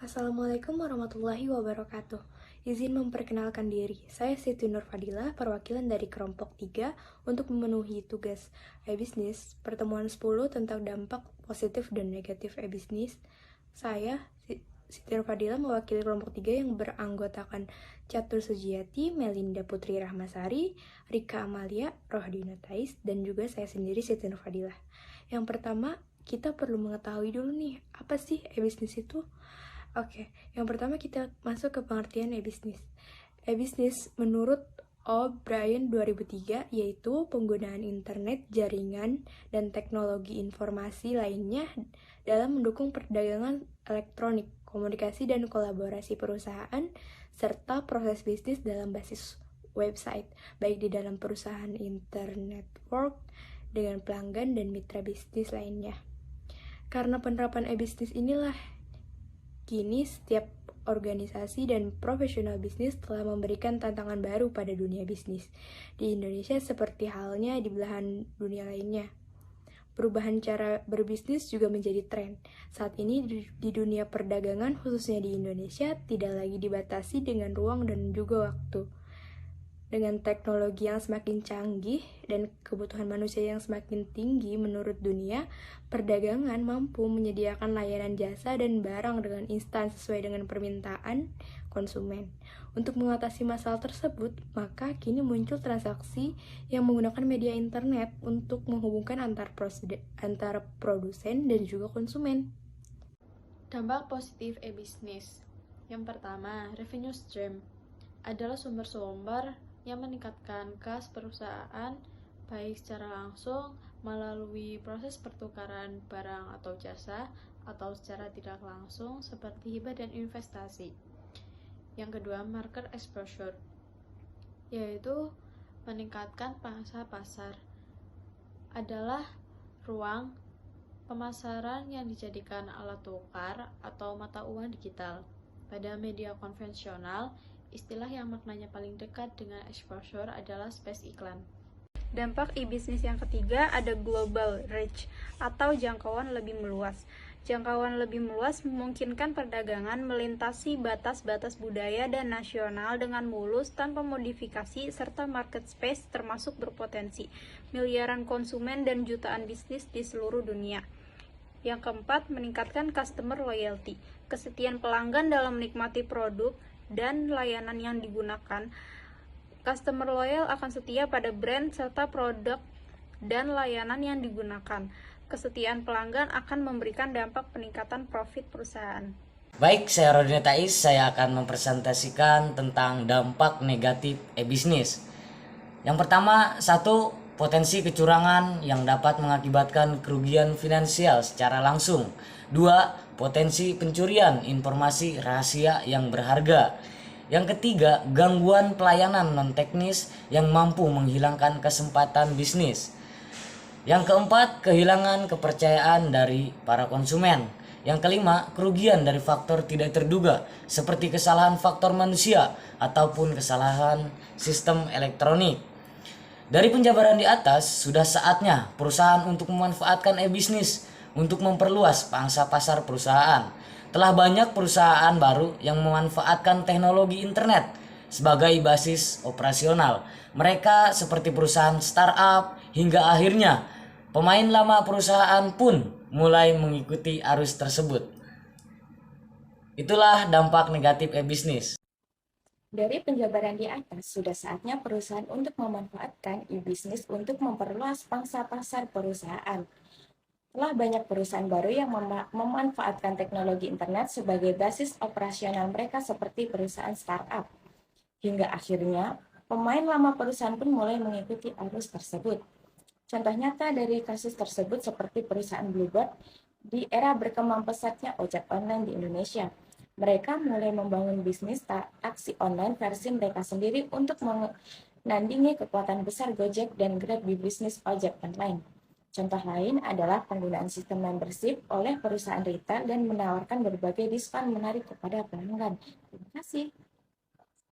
Assalamualaikum warahmatullahi wabarakatuh. Izin memperkenalkan diri. Saya Siti Nurfadilah, perwakilan dari kelompok 3 untuk memenuhi tugas e-bisnis pertemuan 10 tentang dampak positif dan negatif e-bisnis. Saya, Siti Nurfadilah, mewakili kelompok 3 yang beranggotakan Catur Sujiati, Melinda Putri Rahmasari, Rika Amalia, Rohdina Tais, dan juga saya sendiri Siti Nurfadilah. Yang pertama, kita perlu mengetahui dulu nih, apa sih e-bisnis itu? Oke, yang pertama kita masuk ke pengertian e-bisnis. E-bisnis menurut O'Brien 2003 yaitu penggunaan internet, jaringan, dan teknologi informasi lainnya dalam mendukung perdagangan elektronik, komunikasi dan kolaborasi perusahaan, serta proses bisnis dalam basis website, baik di dalam perusahaan internet network dengan pelanggan dan mitra bisnis lainnya. Karena penerapan e-bisnis inilah kini setiap organisasi dan profesional bisnis telah memberikan tantangan baru pada dunia bisnis di Indonesia seperti halnya di belahan dunia lainnya. Perubahan cara berbisnis juga menjadi tren. Saat ini di dunia perdagangan khususnya di Indonesia tidak lagi dibatasi dengan ruang dan juga waktu. Dengan teknologi yang semakin canggih dan kebutuhan manusia yang semakin tinggi menurut dunia, perdagangan mampu menyediakan layanan jasa dan barang dengan instan sesuai dengan permintaan konsumen. Untuk mengatasi masalah tersebut, maka kini muncul transaksi yang menggunakan media internet untuk menghubungkan antara produsen dan juga konsumen. Dampak positif e-bisnis. Yang pertama, revenue stream adalah sumber-sumber yang meningkatkan kas perusahaan baik secara langsung melalui proses pertukaran barang atau jasa atau secara tidak langsung seperti hibah dan investasi. Yang kedua, market exposure, yaitu meningkatkan pangsa pasar. Adalah ruang pemasaran yang dijadikan alat tukar atau mata uang digital. Pada media konvensional, istilah yang maknanya paling dekat dengan exposure adalah space iklan. Dampak e-bisnis yang ketiga ada global reach atau jangkauan lebih meluas. Jangkauan lebih meluas memungkinkan perdagangan melintasi batas-batas budaya dan nasional dengan mulus tanpa modifikasi serta market space termasuk berpotensi miliaran konsumen dan jutaan bisnis di seluruh dunia. Yang keempat, meningkatkan customer loyalty, kesetiaan pelanggan dalam menikmati produk dan layanan yang digunakan. Customer loyal akan setia pada brand serta produk dan layanan yang digunakan. Kesetiaan pelanggan akan memberikan dampak peningkatan profit perusahaan. Baik, saya Rohdina Tais, saya akan mempresentasikan tentang dampak negatif e-bisnis. Yang pertama, satu, potensi kecurangan yang dapat mengakibatkan kerugian finansial secara langsung. Dua, potensi pencurian informasi rahasia yang berharga. Yang ketiga, gangguan pelayanan non-teknis yang mampu menghilangkan kesempatan bisnis. Yang keempat, kehilangan kepercayaan dari para konsumen. Yang kelima, kerugian dari faktor tidak terduga seperti kesalahan faktor manusia ataupun kesalahan sistem elektronik. Dari penjabaran di atas, sudah saatnya perusahaan untuk memanfaatkan e-bisnis untuk memperluas pangsa pasar perusahaan. Telah banyak perusahaan baru yang memanfaatkan teknologi internet sebagai basis operasional. Mereka seperti perusahaan startup hingga akhirnya pemain lama perusahaan pun mulai mengikuti arus tersebut. Itulah dampak negatif e-bisnis. Dari penjabaran di atas, sudah saatnya perusahaan untuk memanfaatkan e-bisnis untuk memperluas pangsa pasar perusahaan. Telah banyak perusahaan baru yang memanfaatkan teknologi internet sebagai basis operasional mereka seperti perusahaan startup. Hingga akhirnya, pemain lama perusahaan pun mulai mengikuti arus tersebut. Contoh nyata dari kasus tersebut seperti perusahaan Bluebird di era berkembang pesatnya ojek online di Indonesia. Mereka mulai membangun bisnis taksi online versi mereka sendiri untuk menandingi kekuatan besar Gojek dan Grab di bisnis ojek online. Contoh lain adalah penggunaan sistem membership oleh perusahaan retail dan menawarkan berbagai diskon menarik kepada pelanggan. Terima kasih.